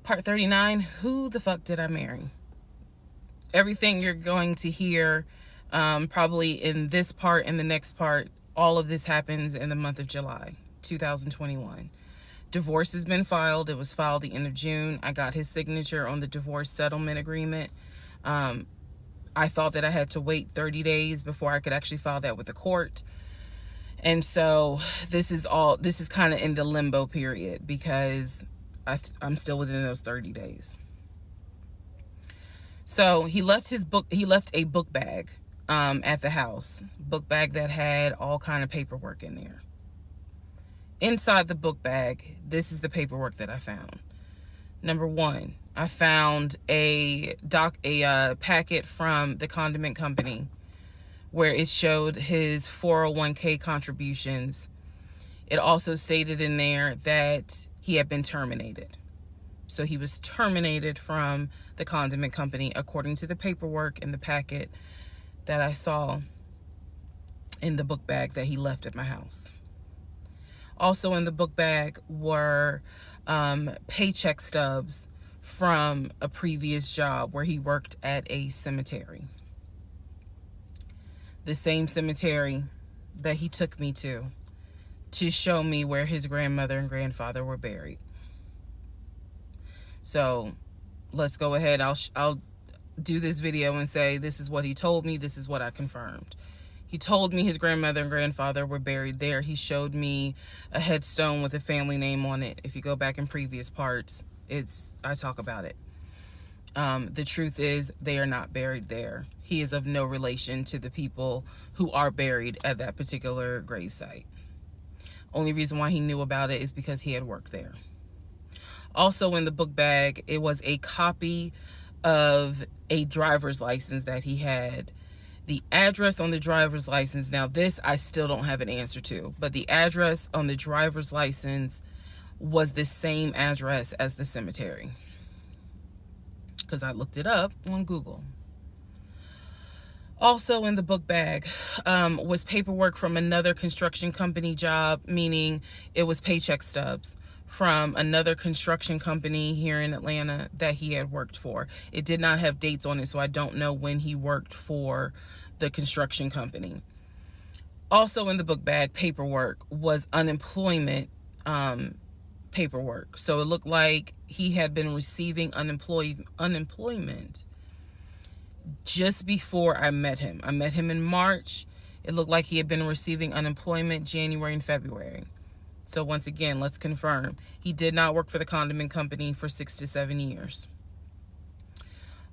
Part 39, who the fuck did I marry? Everything you're going to hear probably in this part and the next part, all of this happens in the month of July 2021. Divorce has been filed. It was filed the end of June. I got his signature on the divorce settlement agreement. I thought that I had to wait 30 days before I could actually file that with the court. And so this is kind of in the limbo period because I'm still within those 30 days. So he left a book bag at the house. Book bag that had all kind of paperwork in there. Inside the book bag, this is the paperwork that I found. Number one, I found a packet from the condiment company where it showed his 401k contributions. It also stated in there that he had been terminated. So he was terminated from the condiment company according to the paperwork in the packet that I saw in the book bag that he left at my house. Also in the book bag were paycheck stubs from a previous job where he worked at a cemetery. The same cemetery that he took me to show me where his grandmother and grandfather were buried. So let's go ahead. I'll do this video and say this is what he told me. This is what I confirmed. He told me his grandmother and grandfather were buried there. He showed me a headstone with a family name on it. If you go back in previous parts, I talk about it. The truth is they are not buried there. He is of no relation to the people who are buried at that particular gravesite. Only reason why he knew about it is because he had worked there. Also in the book bag, it was a copy of a driver's license that he had. The address on the driver's license, now this I still don't have an answer to, but the address on the driver's license was the same address as the cemetery. Because I looked it up on Google. Also in the book bag was paperwork from another construction company job, meaning it was paycheck stubs from another construction company here in Atlanta that he had worked for. It did not have dates on it, so I don't know when he worked for the construction company. Also in the book bag paperwork was unemployment paperwork. So it looked like he had been receiving unemployment just before I met him. I met him in March. It looked like he had been receiving unemployment January and February. So once again, let's confirm. He did not work for the condiment company for 6 to 7 years.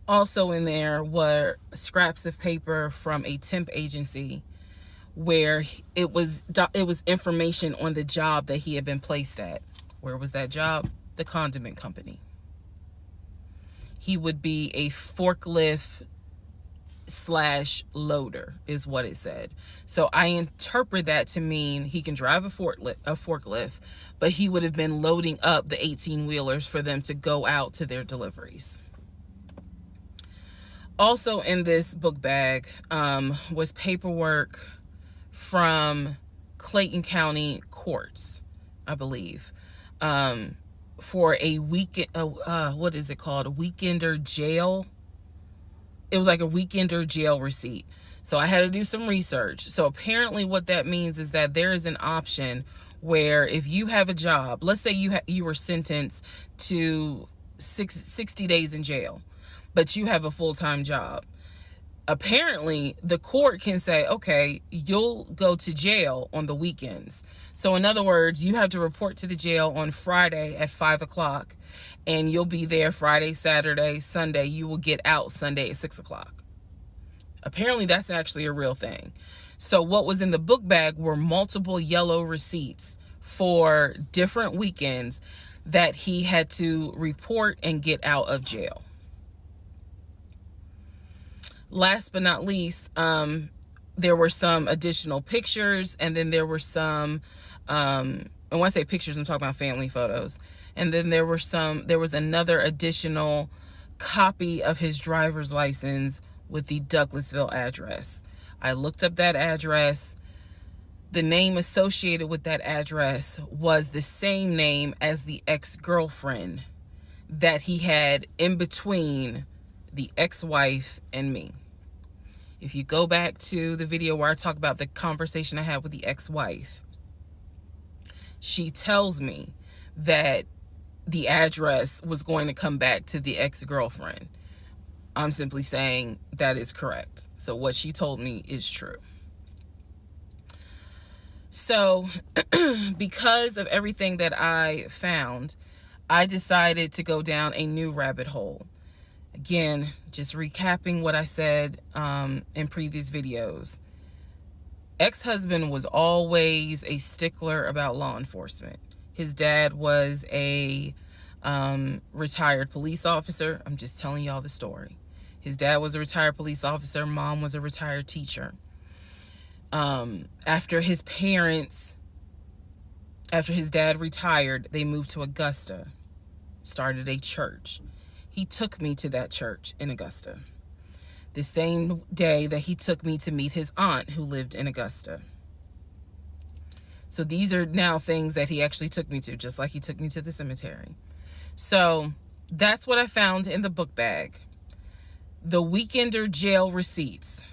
Also in there were scraps of paper from a temp agency where it was information on the job that he had been placed at. Where was that job? The condiment company. He would be a forklift /loader is what it said. So I interpret that to mean he can drive a forklift, but he would have been loading up the 18-wheelers for them to go out to their deliveries. Also in this book bag was paperwork from Clayton County courts, I believe, for a weekend, what is it called? A weekender jail. It was like a weekender jail receipt. So I had to do some research. So apparently what that means is that there is an option where if you have a job, let's say you were sentenced to 60 days in jail, but you have a full-time job. Apparently the court can say, okay, you'll go to jail on the weekends. So in other words, you have to report to the jail on Friday at 5 o'clock and you'll be there Friday, Saturday, Sunday. You will get out Sunday at 6 o'clock. Apparently that's actually a real thing. So what was in the book bag were multiple yellow receipts for different weekends that he had to report and get out of jail. Last but not least, there were some additional pictures, and then there were some, and when I say pictures, I'm talking about family photos. And then there was another additional copy of his driver's license with the Douglasville address. I looked up that address. The name associated with that address was the same name as the ex-girlfriend that he had in between the ex-wife and me. If you go back to the video where I talk about the conversation I had with the ex-wife, she tells me that the address was going to come back to the ex-girlfriend. I'm simply saying that is correct. So what she told me is true. So because of everything that I found, I decided to go down a new rabbit hole. Again, just recapping what I said in previous videos. Ex-husband was always a stickler about law enforcement. His dad was a retired police officer. I'm just telling y'all the story. His dad was a retired police officer. Mom was a retired teacher. After his dad retired, they moved to Augusta, started a church. He took me to that church in Augusta, the same day that he took me to meet his aunt who lived in Augusta. So these are now things that he actually took me to, just like he took me to the cemetery. So that's what I found in the book bag. The Weekender jail receipts.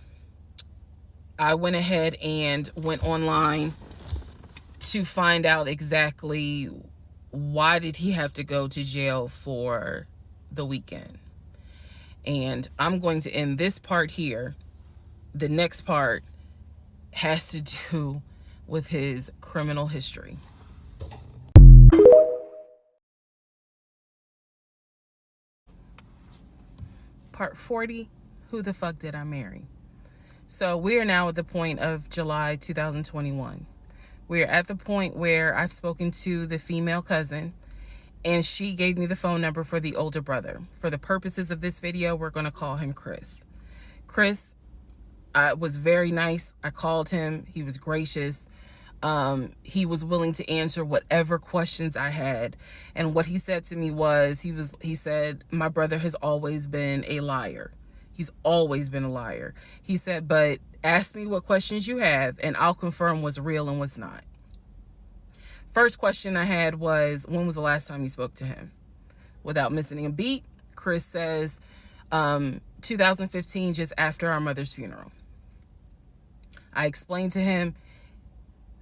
I went ahead and went online to find out exactly why did he have to go to jail for the weekend. And I'm going to end this part here. The next part has to do with his criminal history. Part 40, who the fuck did I marry? So we are now at the point of July 2021. We're at the point where I've spoken to the female cousin, and she gave me the phone number for the older brother. For the purposes of this video, we're going to call him Chris. Chris was very nice. I called him. He was gracious. He was willing to answer whatever questions I had. And what he said to me was, he said, my brother has always been a liar. He's always been a liar. He said, but ask me what questions you have and I'll confirm what's real and what's not. First question I had was, when was the last time you spoke to him? Without missing a beat, Chris says, 2015, just after our mother's funeral. I explained to him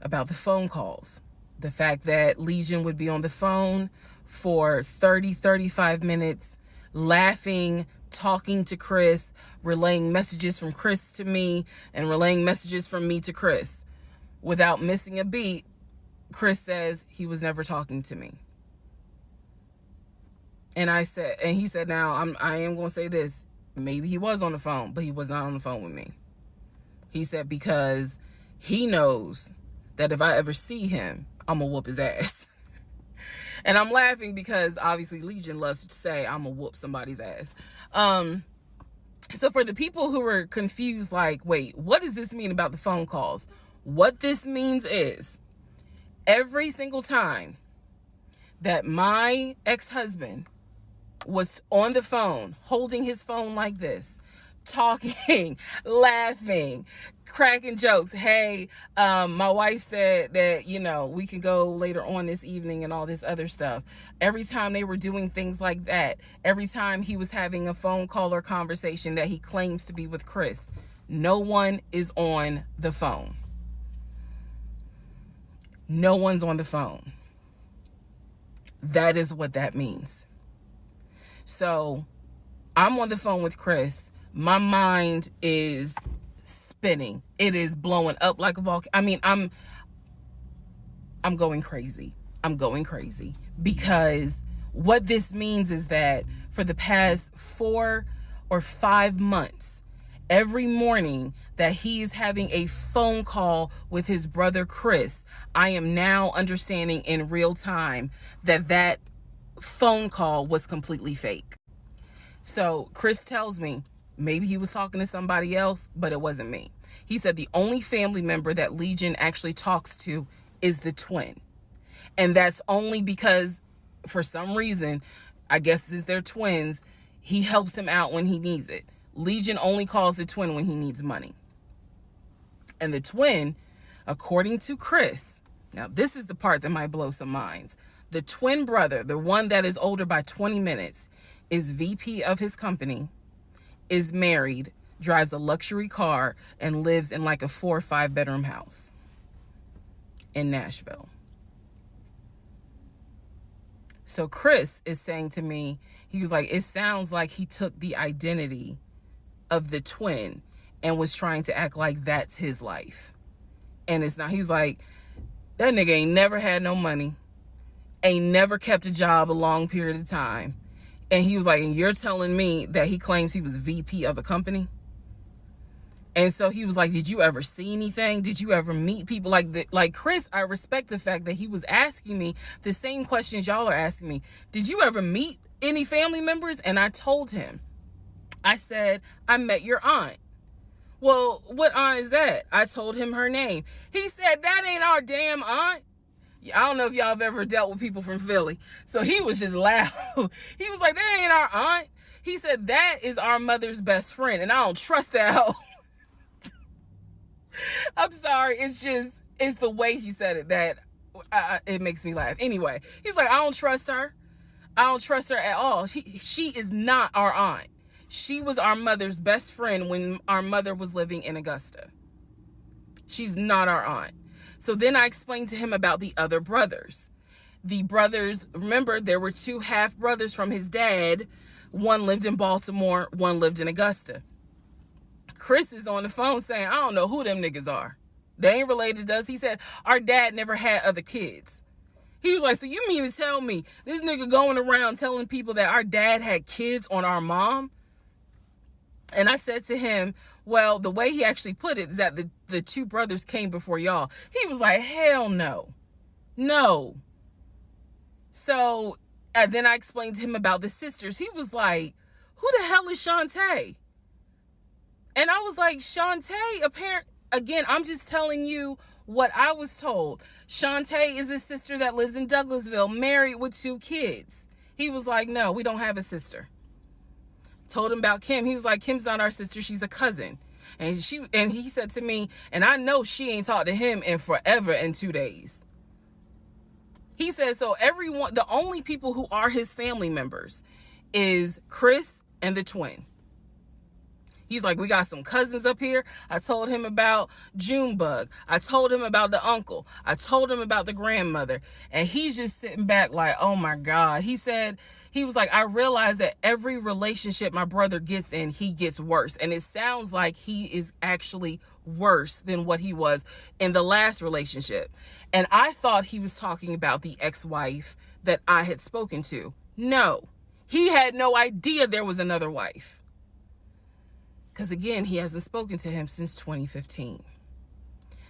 about the phone calls, the fact that Legion would be on the phone for 35 minutes, laughing, talking to Chris, relaying messages from Chris to me, and relaying messages from me to Chris. Without missing a beat, Chris says he was never talking to me. And he said, now I am going to say this. Maybe he was on the phone, but he was not on the phone with me. He said, because he knows that if I ever see him, I'm going to whoop his ass. And I'm laughing because obviously Legion loves to say I'm going to whoop somebody's ass. So for the people who were confused, like, wait, what does this mean about the phone calls? What this means is every single time that my ex-husband was on the phone, holding his phone like this, talking, laughing, cracking jokes. Hey, my wife said that, we can go later on this evening and all this other stuff. Every time they were doing things like that, every time he was having a phone call or conversation that he claims to be with Chris, no one is on the phone. No one's on the phone. That is what that means. So I'm on the phone with Chris. My mind is spinning. It is blowing up like a volcano. I mean, I'm going crazy. I'm going crazy because what this means is that for the past 4 or 5 months, every morning that he is having a phone call with his brother Chris, I am now understanding in real time that phone call was completely fake. So Chris tells me maybe he was talking to somebody else, but it wasn't me. He said the only family member that Legion actually talks to is the twin. And that's only because for some reason, I guess it's their twins, he helps him out when he needs it. Legion only calls the twin when he needs money. And the twin According to Chris, now this is the part that might blow some minds. The twin brother, the one that is older by 20 minutes, is VP of his company, is married, drives a luxury car, and lives in like a 4 or 5 bedroom house in Nashville. So Chris is saying to me, he was like, it sounds like he took the identity of the twin and was trying to act like that's his life. And it's not. He was like, that nigga ain't never had no money, ain't never kept a job a long period of time. And he was like, and you're telling me that he claims he was VP of a company? And so he was like, did you ever see anything? Did you ever meet people like Chris? I respect the fact that he was asking me the same questions y'all are asking me. Did you ever meet any family members? And I told him, I said, I met your aunt. Well, what aunt is that? I told him her name. He said, that ain't our damn aunt. I don't know if y'all have ever dealt with people from Philly. So he was just loud. He was like, that ain't our aunt. He said, that is our mother's best friend. And I don't trust that hoe. I'm sorry. It's the way he said it that it makes me laugh. Anyway, he's like, I don't trust her. I don't trust her at all. She is not our aunt. She was our mother's best friend when our mother was living in Augusta. She's not our aunt. So then I explained to him about the other brothers. The brothers, remember, there were 2 half brothers from his dad. One lived in Baltimore, one lived in Augusta. Chris is on the phone saying, I don't know who them niggas are. They ain't related to us. He said, our dad never had other kids. He was like, so you mean to tell me this nigga going around telling people that our dad had kids on our mom? And I said to him, well, the way he actually put it is that the 2 brothers came before y'all. He was like, hell no. No. So then I explained to him about the sisters. He was like, who the hell is Shantae? And I was like, Shantae, again, I'm just telling you what I was told. Shantae is a sister that lives in Douglasville, married with 2 kids. He was like, no, we don't have a sister. Told him about Kim. He was like, Kim's not our sister. She's a cousin. And he said to me, and I know she ain't talked to him in forever in 2 days. He said, so the only people who are his family members is Chris and the twin. He's like, we got some cousins up here. I told him about Junebug. I told him about the uncle. I told him about the grandmother. And he's just sitting back like, oh my God. He was like, I realize that every relationship my brother gets in, he gets worse. And it sounds like he is actually worse than what he was in the last relationship. And I thought he was talking about the ex-wife that I had spoken to. No, he had no idea there was another wife. Because again, he hasn't spoken to him since 2015.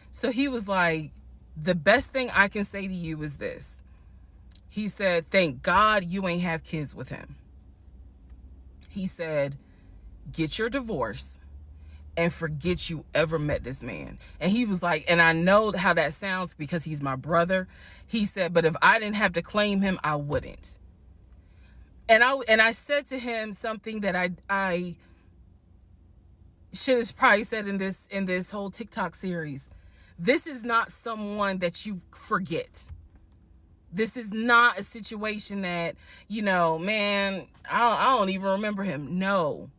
So he was like, the best thing I can say to you is this. He said, thank God you ain't have kids with him. He said, get your divorce and forget you ever met this man. And he was like, and I know how that sounds because he's my brother. He said, but if I didn't have to claim him, I wouldn't. And I said to him something that I should have probably said in this whole TikTok series. This is not someone that you forget. This is not a situation that, man, I don't even remember him. No.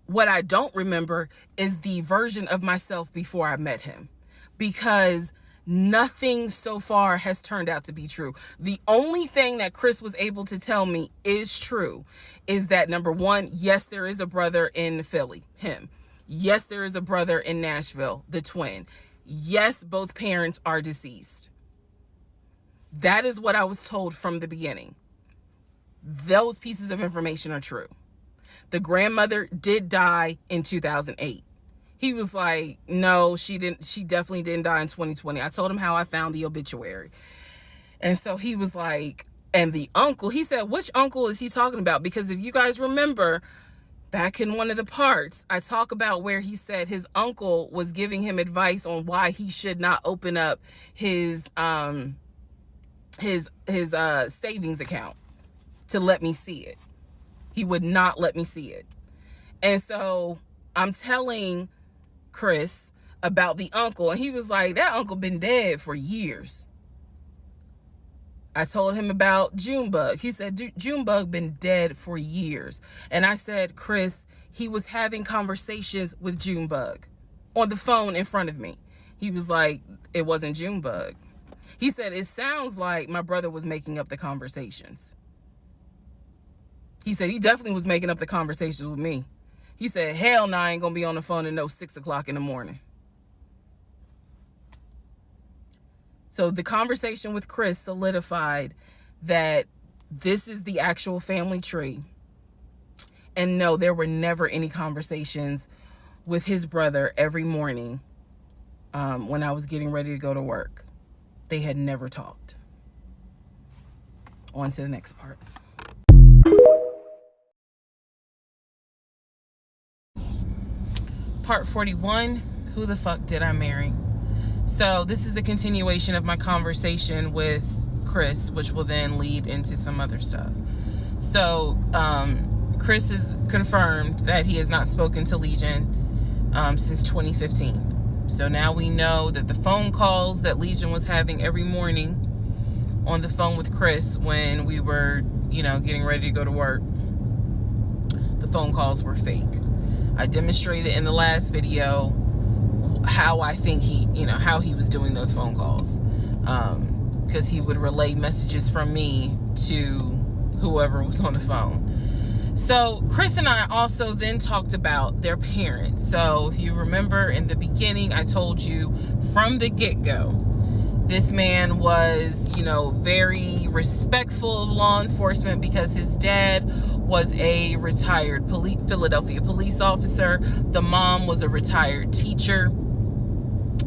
What I don't remember is the version of myself before I met him, because nothing so far has turned out to be true. The only thing that Chris was able to tell me is true is that, number one, yes, there is a brother in Philly, him. Yes, there is a brother in Nashville, the twin. Yes, both parents are deceased. That is what I was told from the beginning. Those pieces of information are true. The grandmother did die in 2008. He was like, no, she didn't. She definitely didn't die in 2020. I told him how I found the obituary. And so he was like, and the uncle, he said, which uncle is he talking about? Because if you guys remember, back in one of the parts, I talk about where he said his uncle was giving him advice on why he should not open up his savings account to let me see it. He would not let me see it. And so I'm telling Chris, about the uncle. And he was like, that uncle been dead for years. I told him about Junebug. He said, Junebug been dead for years. And I said, Chris, he was having conversations with Junebug on the phone in front of me. He was like, it wasn't Junebug. He said, it sounds like my brother was making up the conversations. He said, he definitely was making up the conversations with me. He said, hell no, I ain't gonna be on the phone at no 6 o'clock in the morning. So the conversation with Chris solidified that this is the actual family tree. And no, there were never any conversations with his brother every morning when I was getting ready to go to work. They had never talked. On to the next part. Part 41, who the fuck did I marry? So this is a continuation of my conversation with Chris, which will then lead into some other stuff. So Chris has confirmed that he has not spoken to Legion since 2015. So now we know that the phone calls that Legion was having every morning on the phone with Chris when we were, getting ready to go to work, the phone calls were fake. I demonstrated in the last video how I think how he was doing those phone calls. Because he would relay messages from me to whoever was on the phone. So Chris and I also then talked about their parents. So if you remember in the beginning, I told you from the get-go, this man was, very respectful of law enforcement because his dad was a retired Philadelphia police officer. The mom was a retired teacher.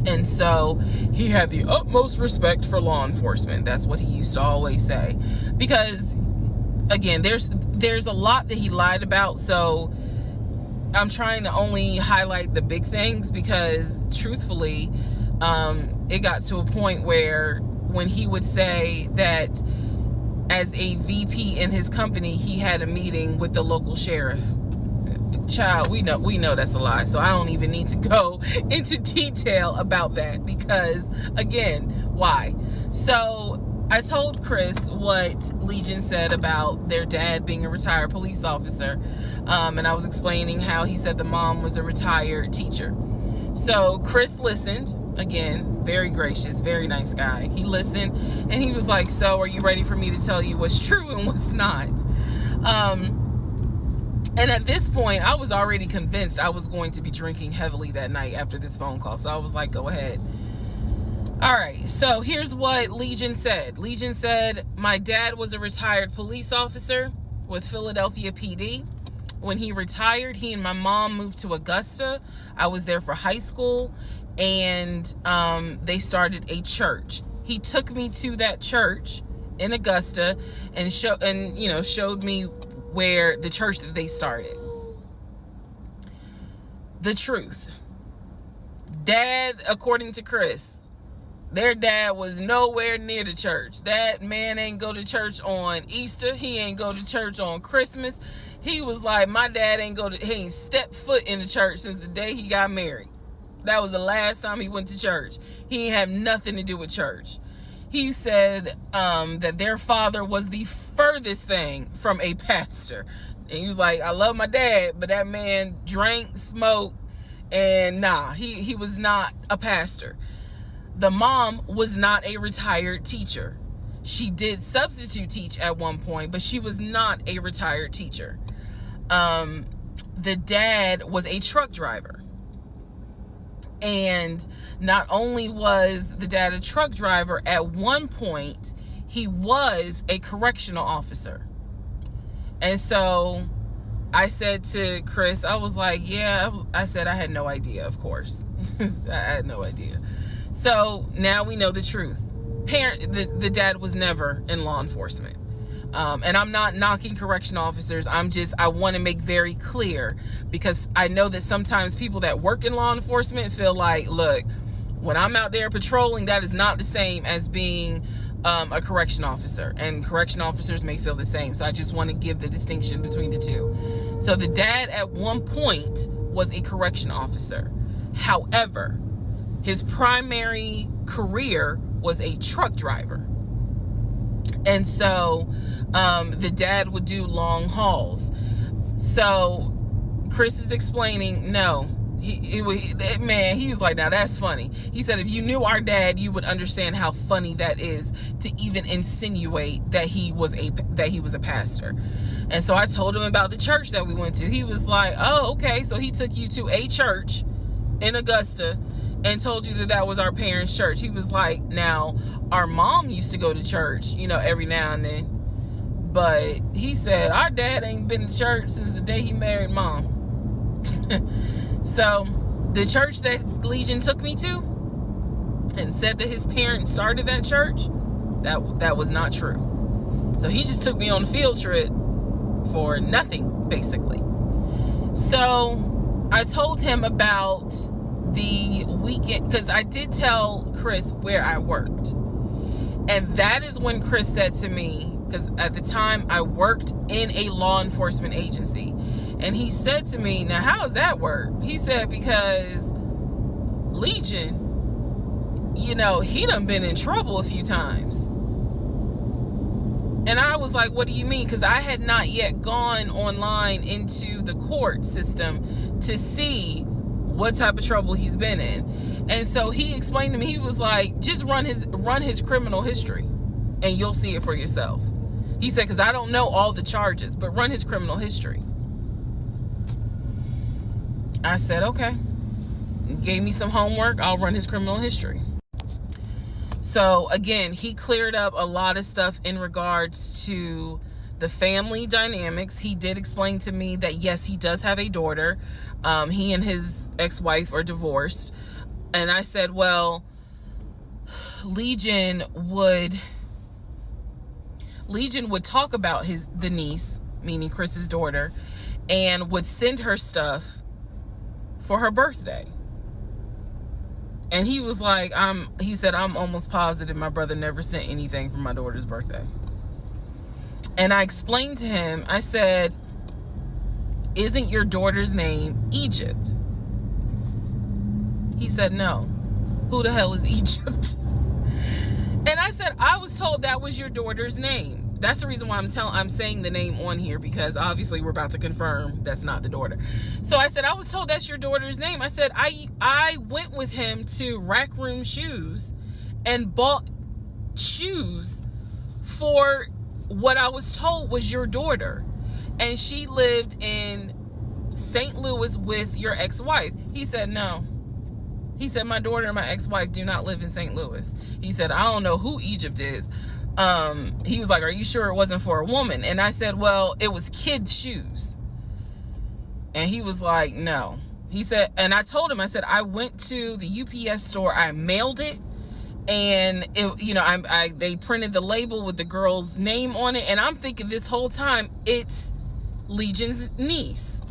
And so he had the utmost respect for law enforcement. That's what he used to always say. Because, again, there's a lot that he lied about. So I'm trying to only highlight the big things because, truthfully, it got to a point where when he would say that as a VP in his company, he had a meeting with the local sheriff. Child, we know that's a lie. So I don't even need to go into detail about that because, again, why? So I told Chris what Legion said about their dad being a retired police officer. And I was explaining how he said the mom was a retired teacher. So Chris listened. Again, very gracious, very nice guy. He listened and he was like, so are you ready for me to tell you what's true and what's not? And at this point, I was already convinced I was going to be drinking heavily that night after this phone call. So I was like, go ahead. All right. So here's what Legion said. Legion said, my dad was a retired police officer with Philadelphia PD. When he retired, he and my mom moved to Augusta. I was there for high school. And they started a church. He took me to that church in Augusta and showed me where the church that they started. The truth. Dad, according to Chris, their dad was nowhere near the church. That man ain't go to church on Easter. He ain't go to church on Christmas. He was like, my dad he ain't stepped foot in the church since the day he got married. That was the last time he went to church. He didn't have nothing to do with church. He said that their father was the furthest thing from a pastor. And he was like, I love my dad, but that man drank, smoked, and he was not a pastor. The mom was not a retired teacher. She did substitute teach at one point, but she was not a retired teacher. The dad was a truck driver. And not only was the dad a truck driver, at one point, he was a correctional officer. And so I said to Chris, I was like, I said I had no idea, of course. I had no idea. So now we know the truth. The dad was never in law enforcement. And I'm not knocking correctional officers. I want to make very clear, because I know that sometimes people that work in law enforcement feel like, look, when I'm out there patrolling, that is not the same as being a correction officer, and correction officers may feel the same. So I just want to give the distinction between the two. So the dad at one point was a correction officer. However, his primary career was a truck driver. And so the dad would do long hauls. So Chris is explaining, no, he was like, now that's funny. He said, if you knew our dad, you would understand how funny that is to even insinuate that he was a pastor. And so I told him about the church that we went to. He was like, oh, okay. So he took you to a church in Augusta and told you that that was our parents' church. He was like, now, our mom used to go to church, every now and then. But he said, our dad ain't been to church since the day he married mom. So the church that Legion took me to and said that his parents started that church, that was not true. So he just took me on a field trip for nothing, basically. So I told him about the weekend, because I did tell Chris where I worked. And that is when Chris said to me, because at the time I worked in a law enforcement agency, and he said to me, now how does that work? He said, because Legion, he done been in trouble a few times. And I was like, what do you mean? Because I had not yet gone online into the court system to see what type of trouble he's been in. And so he explained to me, he was like, just run his criminal history and you'll see it for yourself. He said, because I don't know all the charges, but run his criminal history. I said, okay. He gave me some homework. I'll run his criminal history. So again, he cleared up a lot of stuff in regards to the family dynamics. He did explain to me that yes, he does have a daughter. He and his ex-wife are divorced. And I said, well, Legion would talk about the niece, meaning Chris's daughter, and would send her stuff for her birthday. And he was like, he said, I'm almost positive my brother never sent anything for my daughter's birthday. And I explained to him, I said, isn't your daughter's name Egypt? He said, no. Who the hell is Egypt? And I said, I was told that was your daughter's name. That's the reason why I'm saying the name on here, because obviously we're about to confirm that's not the daughter. So I said, I was told that's your daughter's name. I said, I went with him to Rack Room Shoes and bought shoes for what I was told was your daughter. And she lived in St. Louis with your ex-wife. He said, no. He said, my daughter and my ex-wife do not live in St. Louis. He said, I don't know who Egypt is. He was like, are you sure it wasn't for a woman? And I said, well, it was kids' shoes. And he was like, no. He said, and I told him, I said, I went to the UPS store, I mailed it, and it, they printed the label with the girl's name on it, and I'm thinking this whole time it's Legion's niece.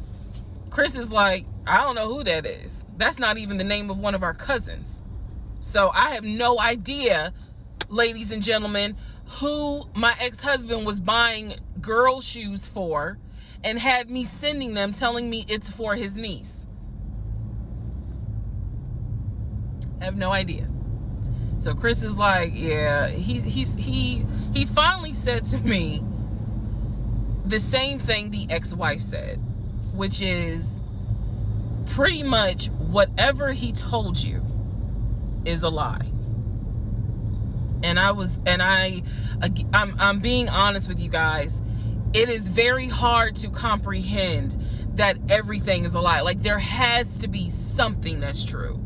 Chris is like, I don't know who that is. That's not even the name of one of our cousins. So I have no idea, ladies and gentlemen, who my ex-husband was buying girl shoes for and had me sending them, telling me it's for his niece. I have no idea. So Chris is like, yeah, he finally said to me the same thing the ex-wife said, which is pretty much whatever he told you is a lie. And I'm being honest with you guys. It is very hard to comprehend that everything is a lie. Like, there has to be something that's true.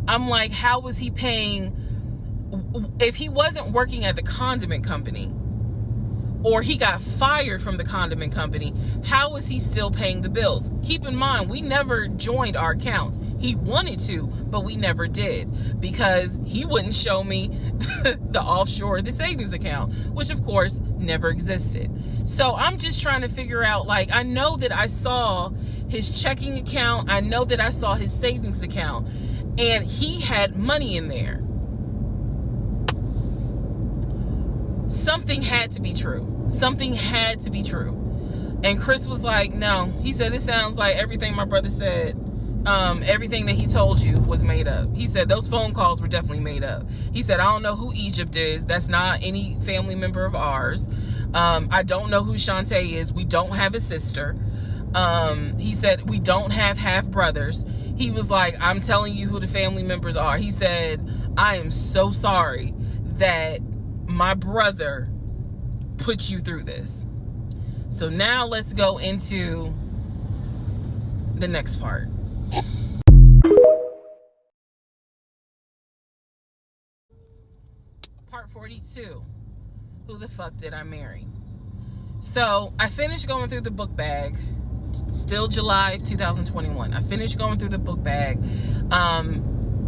I'm like, how was he paying? If he wasn't working at the condiment company, or he got fired from the condiment company, how was he still paying the bills? Keep in mind, we never joined our accounts. He wanted to, but we never did, because he wouldn't show me the offshore, the savings account, which of course never existed. So I'm just trying to figure out, like, I know that I saw his checking account, I know that I saw his savings account, and he had money in there. Something had to be true. Something had to be true. And Chris was like, no. He said, it sounds like everything my brother said everything that he told you was made up. He said those phone calls were definitely made up. He said, I don't know who Egypt is. That's not any family member of ours. I don't know who Shantae is. We don't have a sister. He said, we don't have half brothers. He was like, I'm telling you who the family members are. He said, I am so sorry that my brother put you through this. So now let's go into the next part. Part 42. Who the fuck did I marry? So I finished going through the book bag. Still July of 2021. I finished going through the book bag.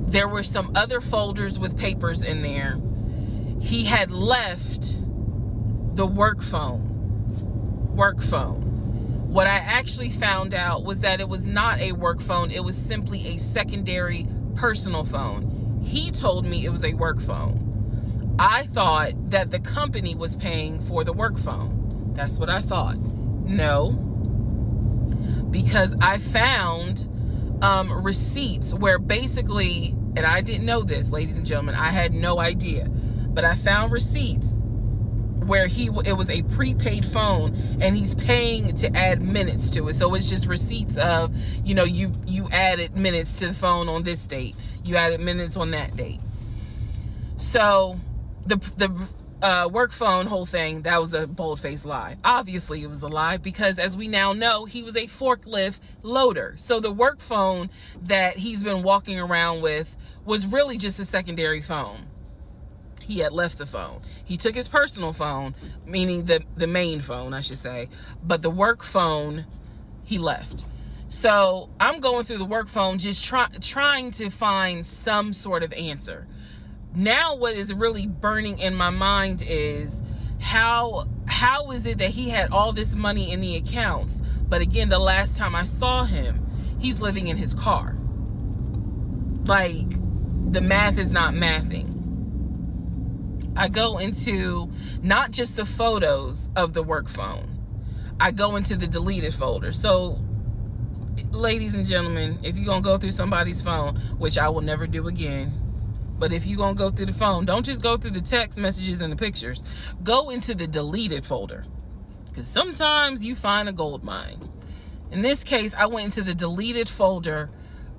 There were some other folders with papers in there. He had left the work phone. What I actually found out was that it was not a work phone. It was simply a secondary personal phone. He told me it was a work phone. I thought that the company was paying for the work phone. That's what I thought. No, because I found receipts where basically, and I didn't know this, ladies and gentlemen, I had no idea, but I found receipts where it was a prepaid phone and he's paying to add minutes to it. So it's just receipts of, you added minutes to the phone on this date, you added minutes on that date. So the work phone whole thing, that was a bold-faced lie. Obviously it was a lie, because as we now know, he was a forklift loader. So the work phone that he's been walking around with was really just a secondary phone. He had left the phone. He took his personal phone, meaning the main phone, I should say, but the work phone he left. So I'm going through the work phone, just trying to find some sort of answer. Now what is really burning in my mind is how is it that he had all this money in the accounts, but again, the last time I saw him, he's living in his car. Like, the math is not mathing. I go into not just the photos of the work phone, I go into the deleted folder. So, ladies and gentlemen, if you're gonna go through somebody's phone, which I will never do again, but if you're gonna go through the phone, don't just go through the text messages and the pictures. Go into the deleted folder, because sometimes you find a gold mine. In this case, I went into the deleted folder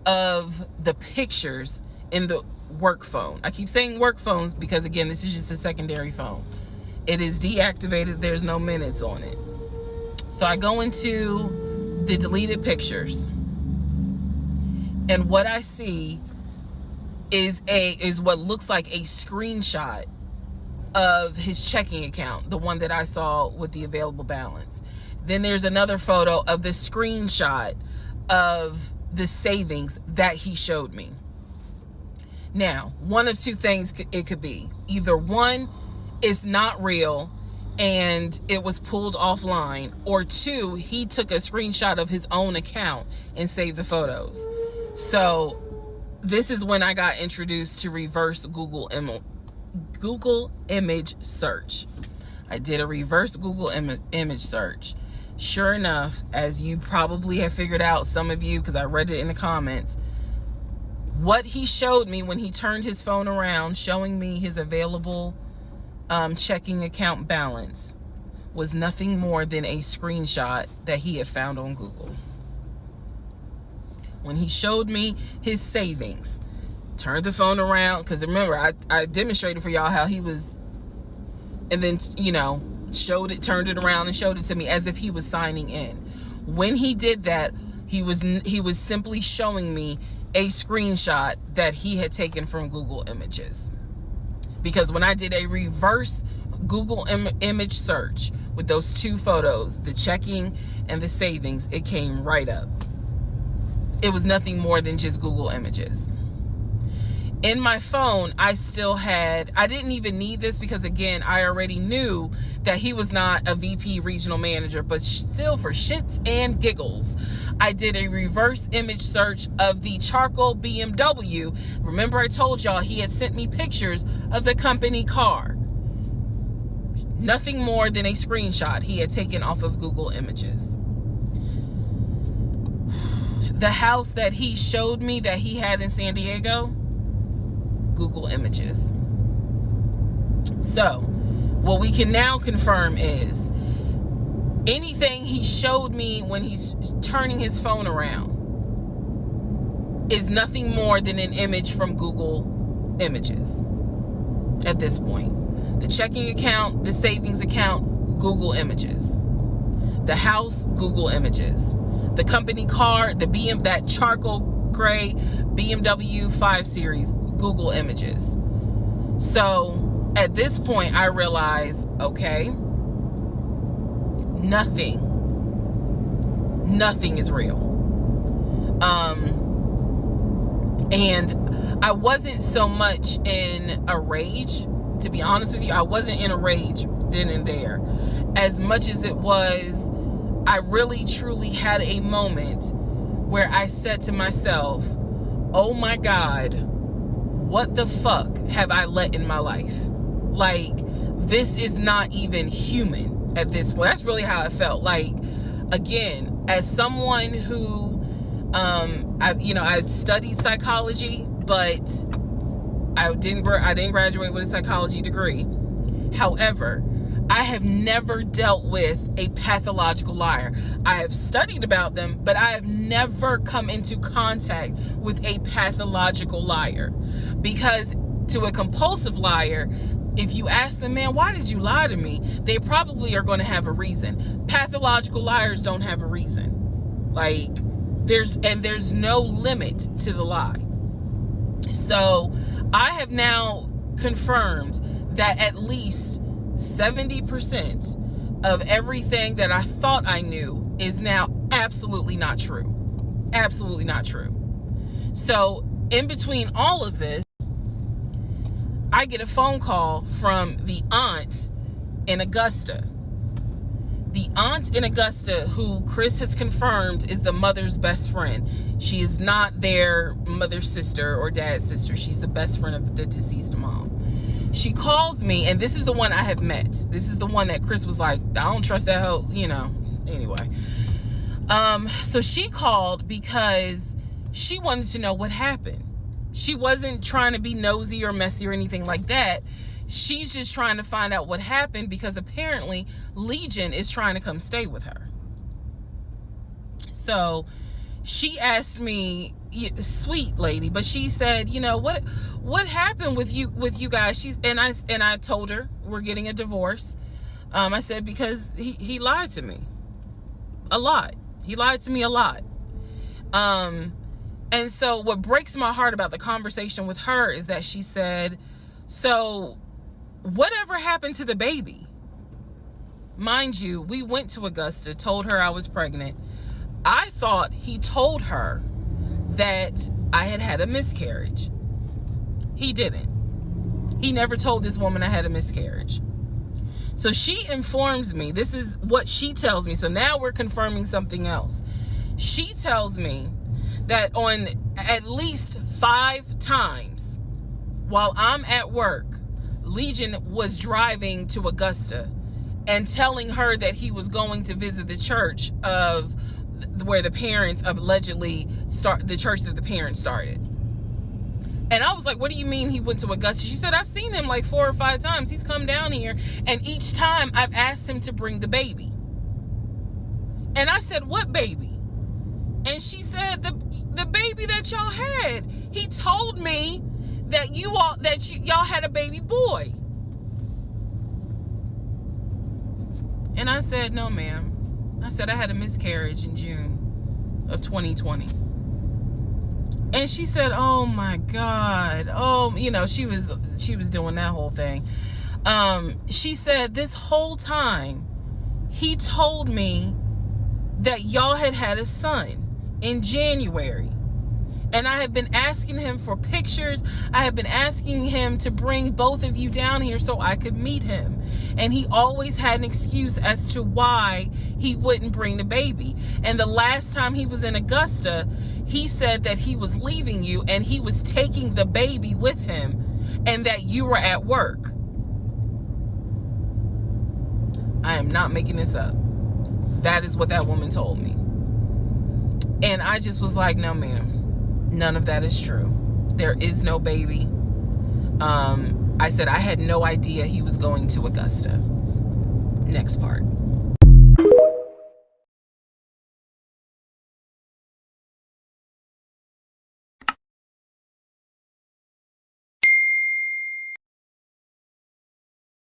of the pictures in the work phone. I keep saying work phones because, again, this is just a secondary phone. It is deactivated. There's no minutes on it. So I go into the deleted pictures, and what I see is what looks like a screenshot of his checking account, the one that I saw with the available balance. Then there's another photo of the screenshot of the savings that he showed me. Now, one of two things it could be. Either one, it's not real and it was pulled offline, or two, he took a screenshot of his own account and saved the photos. So this is when I got introduced to reverse Google image search. I did a reverse Google image search. Sure enough, as you probably have figured out, some of you, because I read it in the comments, what he showed me when he turned his phone around, showing me his available checking account balance, was nothing more than a screenshot that he had found on Google. When he showed me his savings, turned the phone around, because remember, I demonstrated for y'all how he was, and then, turned it around and showed it to me as if he was signing in. When he did that, he was simply showing me a screenshot that he had taken from Google Images. Because when I did a reverse Google image search with those two photos, the checking and the savings, it came right up. It was nothing more than just Google Images. In my phone, I didn't even need this, because again, I already knew that he was not a VP regional manager, but still, for shits and giggles, I did a reverse image search of the charcoal BMW. Remember, I told y'all he had sent me pictures of the company car. Nothing more than a screenshot he had taken off of Google Images. The house that he showed me that he had in San Diego, Google Images. So what we can now confirm is anything he showed me when he's turning his phone around is nothing more than an image from Google Images at this point. The checking account, the savings account, Google Images. The house, Google Images. The company car, that charcoal gray BMW 5 Series, Google Images. So at this point, I realize, okay, nothing is real. And I wasn't so much in a rage, to be honest with you. I wasn't in a rage then and there, as much as it was, I really truly had a moment where I said to myself, oh my God, what the fuck have I let in my life? Like, this is not even human at this point. That's really how I felt. Like, again, as someone who, I studied psychology, but I didn't graduate with a psychology degree. However, I have never dealt with a pathological liar. I have studied about them, but I have never come into contact with a pathological liar. Because to a compulsive liar, if you ask them, man, why did you lie to me? They probably are going to have a reason. Pathological liars don't have a reason. Like, there's no limit to the lie. So I have now confirmed that at least 70% of everything that I thought I knew is now absolutely not true. Absolutely not true. So in between all of this, I get a phone call from the aunt in Augusta. The aunt in Augusta, who Chris has confirmed is the mother's best friend. She is not their mother's sister or dad's sister. She's the best friend of the deceased mom. She calls me, and this is the one I have met. This is the one that Chris was like, I don't trust that hoe, anyway. So she called because she wanted to know what happened. She wasn't trying to be nosy or messy or anything like that. She's just trying to find out what happened because apparently Legion is trying to come stay with her. So she asked me, sweet lady, but she said, what happened with you guys? And I told her we're getting a divorce. I said, because he lied to me a lot. He lied to me a lot. And so what breaks my heart about the conversation with her is that she said, so whatever happened to the baby? Mind you, we went to Augusta, told her I was pregnant. I thought he told her that I had a miscarriage. He didn't. He never told this woman I had a miscarriage. So she informs me, this is what she tells me. So now we're confirming something else. She tells me that on at least 5 times while I'm at work, Legion was driving to Augusta and telling her that he was going to visit the church of where the parents allegedly the church that the parents started. And I was like, what do you mean he went to Augusta? She said, I've seen him like 4 or 5 times. He's come down here, and each time I've asked him to bring the baby. And I said, what baby? And she said, the baby that y'all had. He told me that y'all had a baby boy. And I said, no, ma'am. I said I had a miscarriage in June of 2020. And she said, oh my God. Oh, she was doing that whole thing. She said this whole time he told me that y'all had a son in January. And I have been asking him for pictures. I have been asking him to bring both of you down here so I could meet him. And he always had an excuse as to why he wouldn't bring the baby. And the last time he was in Augusta, he said that he was leaving you and he was taking the baby with him and that you were at work. I am not making this up. That is what that woman told me. And I just was like, no, ma'am, none of that is true. There is no baby. I said I had no idea he was going to Augusta. Next part.